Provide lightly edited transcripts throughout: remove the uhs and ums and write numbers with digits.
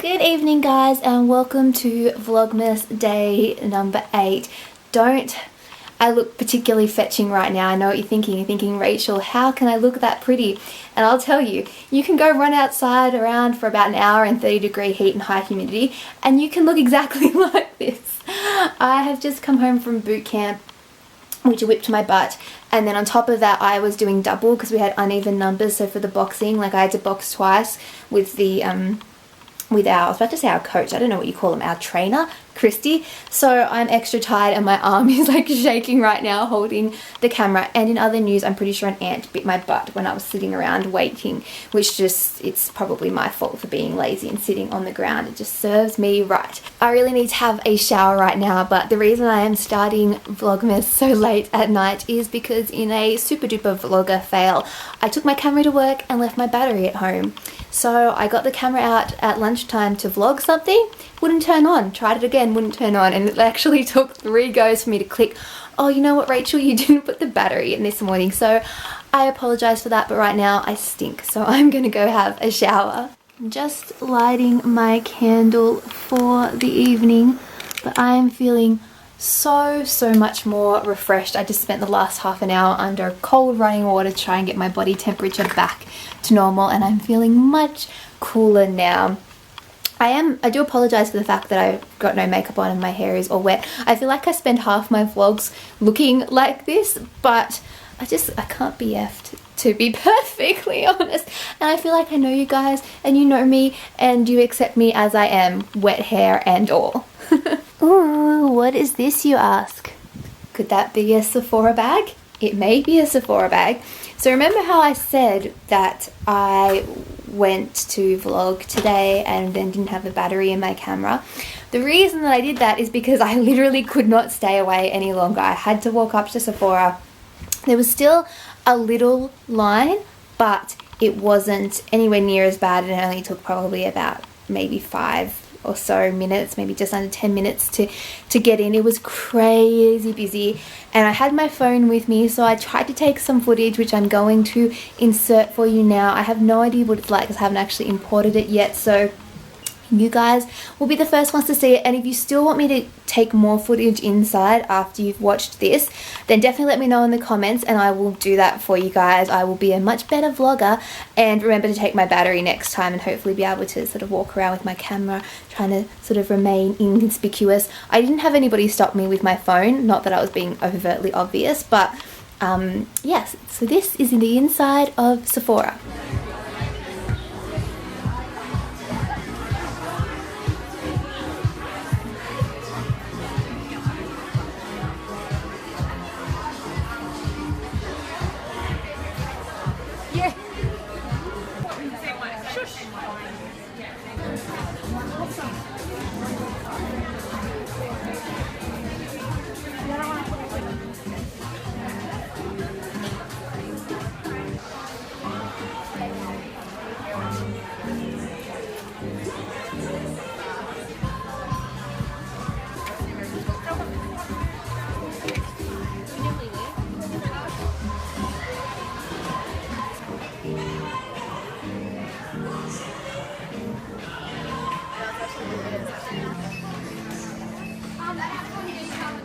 Good evening guys and welcome to Vlogmas day number 8. Don't I look particularly fetching right now? I know what you're thinking. You're thinking, Rachel, how can I look that pretty? And I'll tell you, you can go run outside around for about an hour in 30-degree heat and high humidity and you can look exactly like this. I have just come home from boot camp, which whipped my butt, and then on top of that I was doing double because we had uneven numbers. So for the boxing, like I had to box twice with the with our, I was about to say our coach, I don't know what you call him, our trainer, Christy. So I'm extra tired and my arm is like shaking right now holding the camera. And in other news, I'm pretty sure an ant bit my butt when I was sitting around waiting, which just, it's probably my fault for being lazy and sitting on the ground. It just serves me right. I really need to have a shower right now, but the reason I am starting Vlogmas so late at night is because in a super duper vlogger fail, I took my camera to work and left my battery at home. So I got the camera out at lunchtime to vlog something, wouldn't turn on. Tried it again, wouldn't turn on, and it actually took 3 goes for me to click, oh, you know what, Rachel, you didn't put the battery in this morning. So I apologize for that, but right now I stink, so I'm gonna go have a shower. I'm just lighting my candle for the evening, but I am feeling so much more refreshed. I just spent the last half an hour under cold running water to try and get my body temperature back to normal, and I'm feeling much cooler now. I do apologize for the fact that I've got no makeup on and my hair is all wet. I feel like I spend half my vlogs looking like this, but I can't be effed, to be perfectly honest. And I feel like I know you guys and you know me and you accept me as I am, wet hair and all. Ooh, what is this, you ask? Could that be a Sephora bag? It may be a Sephora bag. So remember how I said that I went to vlog today and then didn't have a battery in my camera? The reason that I did that is because I literally could not stay away any longer. I had to walk up to Sephora. There was still a little line, but it wasn't anywhere near as bad. It only took probably about maybe 5 or so minutes, maybe just under 10 minutes to get in. It was crazy busy and I had my phone with me, so I tried to take some footage which I'm going to insert for you now. I have no idea what it's like because I haven't actually imported it yet, so you guys will be the first ones to see it. And if you still want me to take more footage inside after you've watched this, then definitely let me know in the comments and I will do that for you guys. I will be a much better vlogger, and remember to take my battery next time and hopefully be able to sort of walk around with my camera trying to sort of remain inconspicuous. I didn't have anybody stop me with my phone, not that I was being overtly obvious, but yes, so this is in the inside of Sephora.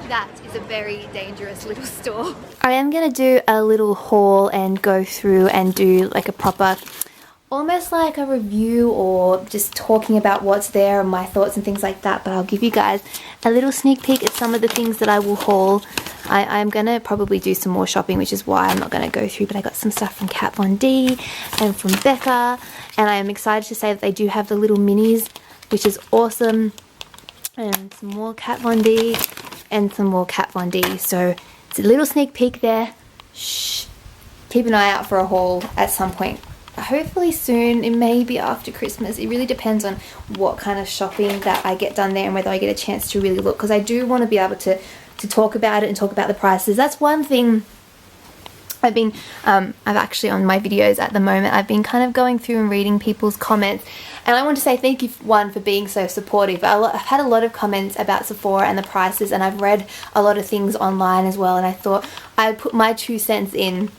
That is a very dangerous little store. I am going to do a little haul and go through and do like a proper, almost like a review or just talking about what's there and my thoughts and things like that. But I'll give you guys a little sneak peek at some of the things that I will haul. I'm going to probably do some more shopping, which is why I'm not going to go through, but I got some stuff from Kat Von D and from Becca, and I am excited to say that they do have the little minis, which is awesome, and some more Kat Von D and some more Kat Von D. So it's a little sneak peek there. Shh. Keep an eye out for a haul at some point. Hopefully soon. It may be after Christmas. It really depends on what kind of shopping that I get done there and whether I get a chance to really look, because I do want to be able to talk about it and talk about the prices. That's one thing I've been, I've actually on my videos at the moment, I've been kind of going through and reading people's comments, and I want to say thank you, one, for being so supportive. I've had a lot of comments about Sephora and the prices, and I've read a lot of things online as well, and I thought I'd put my 2 cents in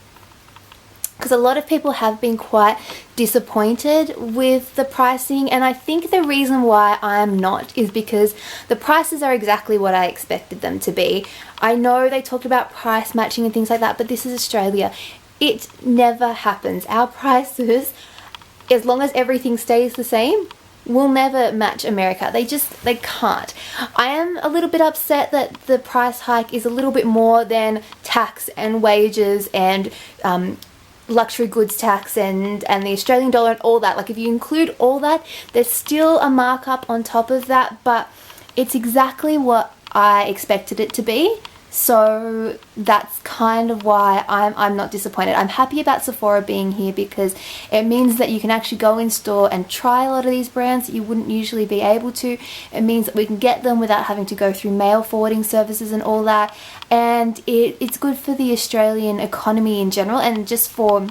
because a lot of people have been quite disappointed with the pricing, and I think the reason why I'm not is because the prices are exactly what I expected them to be. I know they talked about price matching and things like that, but this is Australia. It never happens. Our prices, as long as everything stays the same, will never match America. They can't. I am a little bit upset that the price hike is a little bit more than tax and wages and luxury goods tax and the Australian dollar and all that. Like, if you include all that, there's still a markup on top of that, but it's exactly what I expected it to be. So that's kind of why I'm not disappointed. I'm happy about Sephora being here because it means that you can actually go in store and try a lot of these brands that you wouldn't usually be able to. It means that we can get them without having to go through mail forwarding services and all that. And it's good for the Australian economy in general, and just for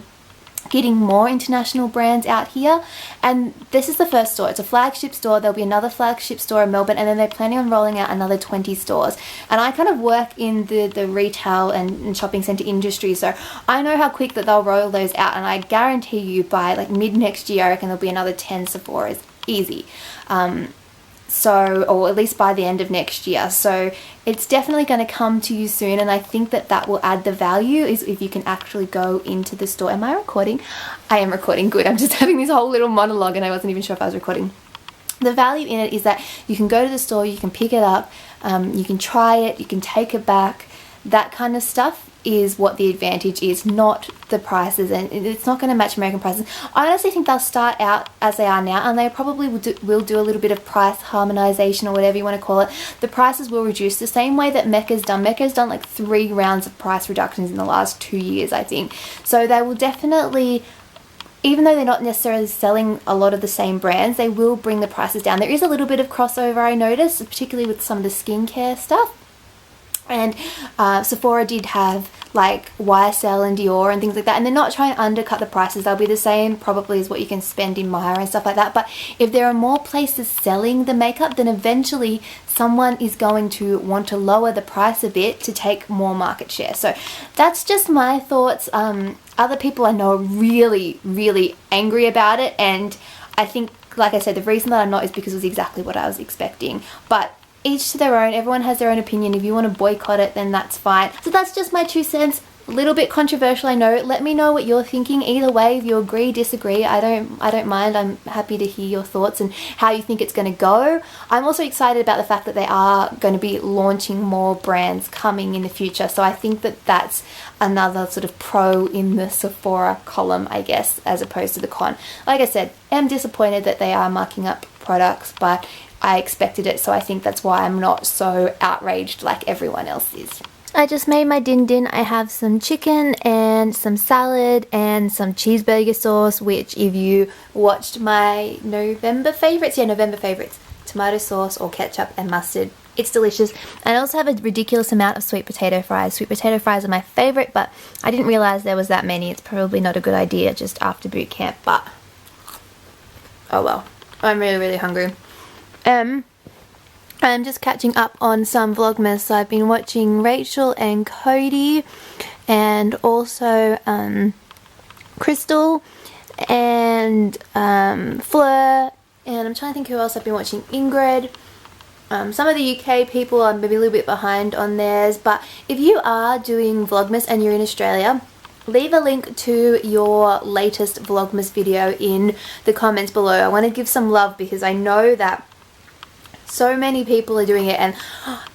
getting more international brands out here. And this is the first store. It's a flagship store. There'll be another flagship store in Melbourne, and then they're planning on rolling out another 20 stores. And I kind of work in the retail and shopping centre industry, so I know how quick that they'll roll those out, and I guarantee you by like mid next year I reckon there'll be another 10 Sephoras easy. So, or at least by the end of next year. So it's definitely going to come to you soon, and I think that will add the value is if you can actually go into the store. Am I recording? I am recording. Good. I'm just having this whole little monologue and I wasn't even sure if I was recording. The value in it is that you can go to the store, you can pick it up, you can try it, you can take it back. That kind of stuff is what the advantage is, not the prices, and it's not going to match American prices. I honestly think they'll start out as they are now, and they probably will do a little bit of price harmonization or whatever you want to call it. The prices will reduce the same way that Mecca's done. Mecca's done like 3 rounds of price reductions in the last 2 years, I think. So they will definitely, even though they're not necessarily selling a lot of the same brands, they will bring the prices down. There is a little bit of crossover, I noticed, particularly with some of the skincare stuff. And Sephora did have like YSL and Dior and things like that, and they're not trying to undercut the prices. They'll be the same probably as what you can spend in Maya and stuff like that. But if there are more places selling the makeup, then eventually someone is going to want to lower the price a bit to take more market share. So that's just my thoughts. Other people I know are really, really angry about it, and I think, like I said, the reason that I'm not is because it was exactly what I was expecting. But each to their own. Everyone has their own opinion. If you want to boycott it, then that's fine. So that's just my 2 cents. A little bit controversial, I know. Let me know what you're thinking. Either way, if you agree, disagree, I don't mind. I'm happy to hear your thoughts and how you think it's going to go. I'm also excited about the fact that they are going to be launching more brands coming in the future. So I think that that's another sort of pro in the Sephora column, I guess, as opposed to the con. Like I said, I'm disappointed that they are marking up products, but I expected it, so I think that's why I'm not so outraged like everyone else is. I just made my din din. I have some chicken and some salad and some cheeseburger sauce, which if you watched my November favourites, tomato sauce or ketchup and mustard, it's delicious. And I also have a ridiculous amount of sweet potato fries. Sweet potato fries are my favourite, but I didn't realise there was that many. It's probably not a good idea just after boot camp, but oh well. I'm really, really hungry. I'm just catching up on some Vlogmas. So I've been watching Rachael and Cody, and also Crystal and Fleur, and I'm trying to think who else I've been watching. Ingrid. Some of the UK people are maybe a little bit behind on theirs, but if you are doing Vlogmas and you're in Australia, leave a link to your latest Vlogmas video in the comments below. I want to give some love because I know that so many people are doing it, and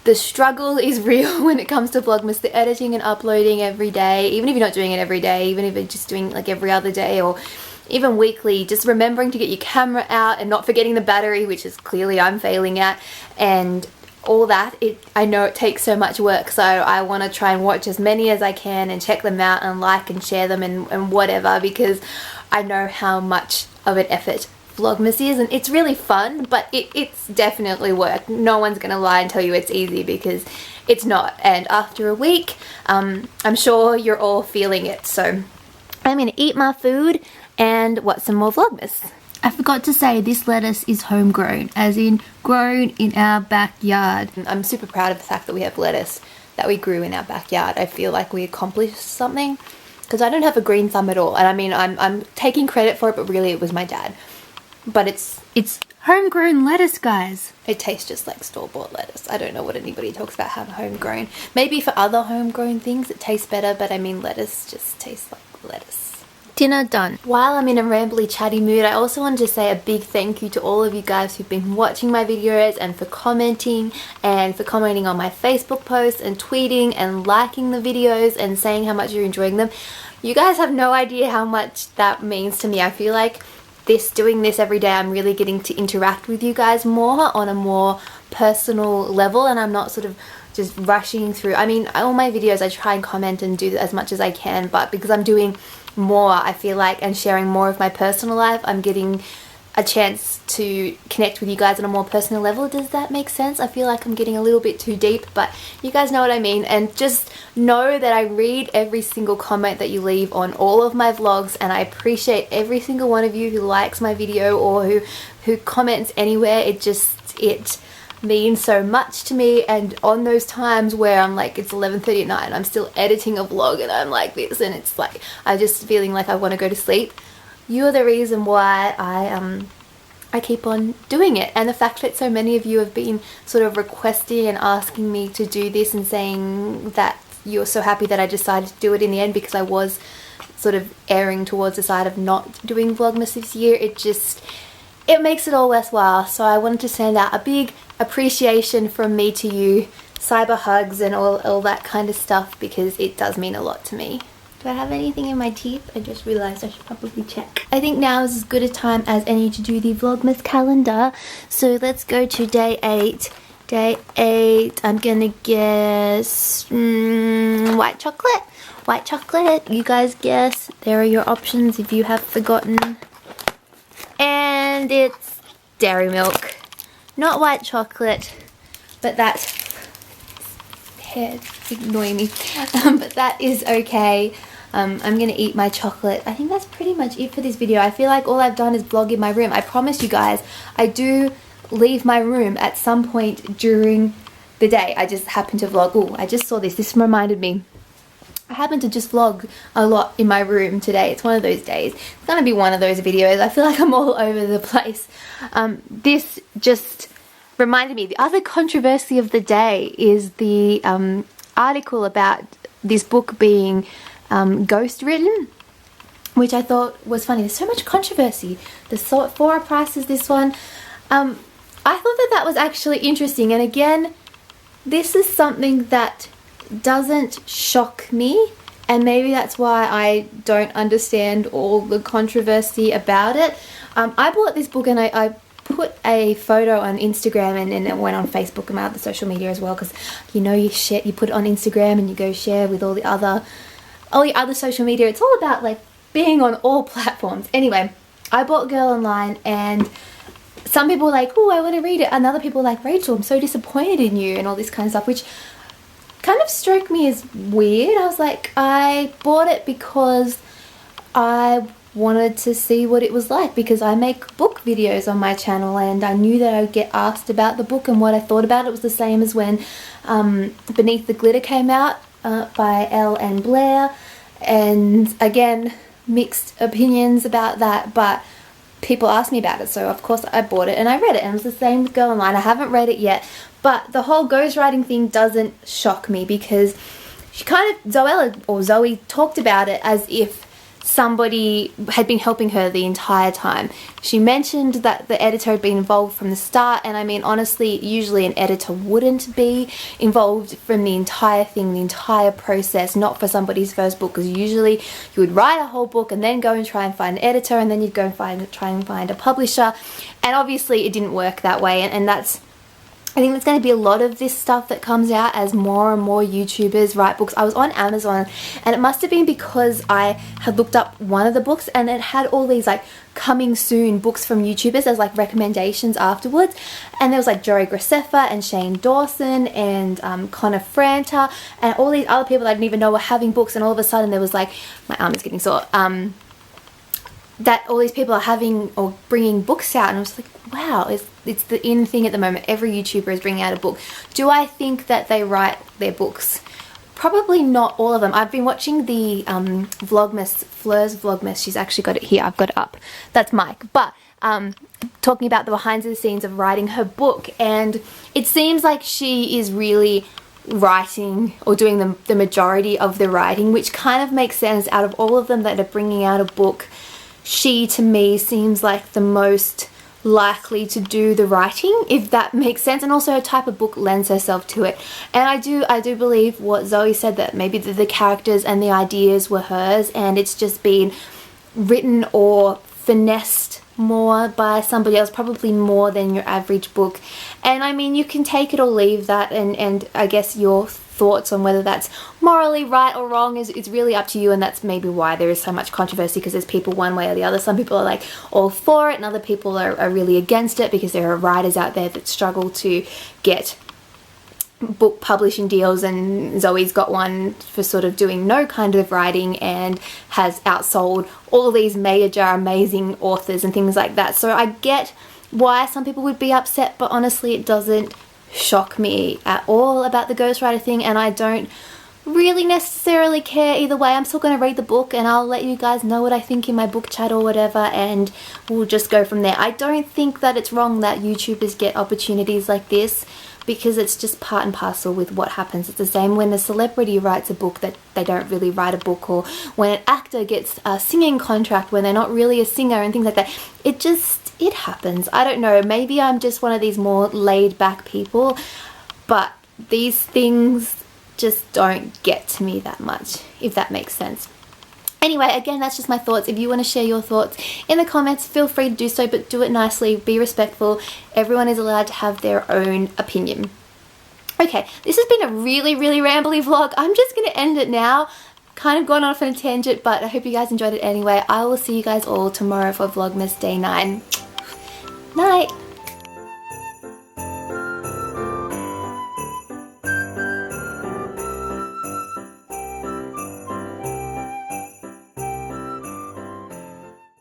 the struggle is real when it comes to Vlogmas. The editing and uploading every day, even if you're not doing it every day, even if you're just doing like every other day or even weekly, just remembering to get your camera out and not forgetting the battery, which is clearly I'm failing at, and all that. I know it takes so much work, so I want to try and watch as many as I can and check them out and like and share them and whatever, because I know how much of an effort Vlogmas is, and it's really fun, but it's definitely work. No one's gonna lie and tell you it's easy, because it's not. And after a week, I'm sure you're all feeling it. So I'm gonna eat my food and watch some more Vlogmas. I forgot to say, this lettuce is homegrown, as in grown in our backyard. I'm super proud of the fact that we have lettuce that we grew in our backyard. I feel like we accomplished something. because I don't have a green thumb at all. And I mean, I'm taking credit for it, but really it was my dad. But it's homegrown lettuce, guys. It tastes just like store-bought lettuce. I don't know what anybody talks about having homegrown. Maybe for other homegrown things it tastes better, but I mean, lettuce just tastes like lettuce. Dinner done. While I'm in a rambly chatty mood, I also wanted to say a big thank you to all of you guys who've been watching my videos and for commenting on my Facebook posts and tweeting and liking the videos and saying how much you're enjoying them. You guys have no idea how much that means to me. I feel like doing this every day, I'm really getting to interact with you guys more on a more personal level, and I'm not sort of just rushing through. I mean, all my videos I try and comment and do as much as I can, but because I'm doing more, I feel like, and sharing more of my personal life, I'm getting a chance to connect with you guys on a more personal level. Does that make sense? I feel like I'm getting a little bit too deep, but you guys know what I mean. And just know that I read every single comment that you leave on all of my vlogs, and I appreciate every single one of you who likes my video or who comments anywhere. It means so much to me. And on those times where I'm like, it's 11:30 at night and I'm still editing a vlog and I'm like this, and it's like I'm just feeling like I want to go to sleep, you're the reason why I keep on doing it. And the fact that so many of you have been sort of requesting and asking me to do this and saying that you're so happy that I decided to do it in the end, because I was sort of erring towards the side of not doing Vlogmas this year, it makes it all worthwhile. So I wanted to send out a big appreciation from me to you, cyber hugs and all that kind of stuff, because it does mean a lot to me. Do I have anything in my teeth? I just realized I should probably check. I think now is as good a time as any to do the Vlogmas calendar. So let's go to day 8. Day 8, I'm gonna guess white chocolate. White chocolate, you guys guess. There are your options if you have forgotten. And it's dairy milk. Not white chocolate, but that's hair ignoring me. But that is okay. I'm gonna eat my chocolate. I think that's pretty much it for this video. I feel like all I've done is vlog in my room. I promise you guys, I do leave my room at some point during the day. I just happen to vlog. Oh, I just saw this. This reminded me. I happen to just vlog a lot in my room today. It's one of those days. It's gonna be one of those videos. I feel like I'm all over the place. This just reminded me, the other controversy of the day is the article about this book being ghost written, which I thought was funny. There's so much controversy. The Sephora price is this one. I thought that was actually interesting, and again, this is something that doesn't shock me, and maybe that's why I don't understand all the controversy about it. I bought this book and I put a photo on Instagram, and it went on Facebook and my other social media as well, because you know, you put it on Instagram and you go share with all the other social media. It's all about like being on all platforms. Anyway, I bought Girl Online, and some people were like, oh, I want to read it, and other people were like, Rachel, I'm so disappointed in you, and all this kind of stuff, which kind of struck me as weird. I was like, I bought it because I wanted to see what it was like, because I make book videos on my channel, and I knew that I would get asked about the book and what I thought about it. It was the same as when Beneath the Glitter came out by Elle and Blair, and again, mixed opinions about that, but people asked me about it, so of course I bought it and I read it, and it was the same with Girl Online. I haven't read it yet, but the whole ghostwriting thing doesn't shock me, because she kind of, Zoe talked about it as if somebody had been helping her the entire time. She mentioned that the editor had been involved from the start, and I mean, honestly, usually an editor wouldn't be involved from the entire thing, the entire process, not for somebody's first book, because usually you would write a whole book and then go and try and find an editor, and then you'd go and try and find a publisher, and obviously it didn't work that way, and that's, I think there's going to be a lot of this stuff that comes out as more and more YouTubers write books. I was on Amazon, and it must have been because I had looked up one of the books, and it had all these like coming soon books from YouTubers as like recommendations afterwards, and there was like Joey Graceffa and Shane Dawson and Connor Franta and all these other people that I didn't even know were having books, and all of a sudden there was like, my arm is getting sore, that all these people are having or bringing books out, and I was like, wow, it's the in thing at the moment. Every YouTuber is bringing out a book. Do I think that they write their books Probably not all of them. I've been watching the Fleur's Vlogmas. She's actually got it here. I've got it up. That's Mike. But talking about the behind the scenes of writing her book, and it seems like she is really writing or doing the majority of the writing, which kind of makes sense. Out of all of them that are bringing out a book, she to me seems like the most likely to do the writing, if that makes sense, and also her type of book lends herself to it. And I do believe what Zoe said, that maybe the characters and the ideas were hers and it's just been written or finessed more by somebody else, probably more than your average book. And I mean, you can take it or leave that, and I guess your thoughts on whether that's morally right or wrong is really up to you, and that's maybe why there is so much controversy, because there's people one way or the other. Some people are like all for it and other people are really against it, because there are writers out there that struggle to get book publishing deals, and Zoe's got one for sort of doing no kind of writing and has outsold all these major amazing authors and things like that. So I get why some people would be upset, but honestly it doesn't shock me at all about the ghostwriter thing, and I don't really necessarily care either way. I'm still going to read the book and I'll let you guys know what I think in my book chat or whatever, and we'll just go from there. I don't think that it's wrong that YouTubers get opportunities like this, because it's just part and parcel with what happens. It's the same when a celebrity writes a book that they don't really write a book, or when an actor gets a singing contract when they're not really a singer and things like that. It happens. I don't know, maybe I'm just one of these more laid back people, but these things just don't get to me that much, if that makes sense. Anyway, again, that's just my thoughts. If you want to share your thoughts in the comments, feel free to do so, but do it nicely, be respectful. Everyone is allowed to have their own opinion. Okay, this has been a really, really rambly vlog. I'm just going to end it now. Kind of gone off on a tangent, but I hope you guys enjoyed it anyway. I will see you guys all tomorrow for Vlogmas Day 9. Night!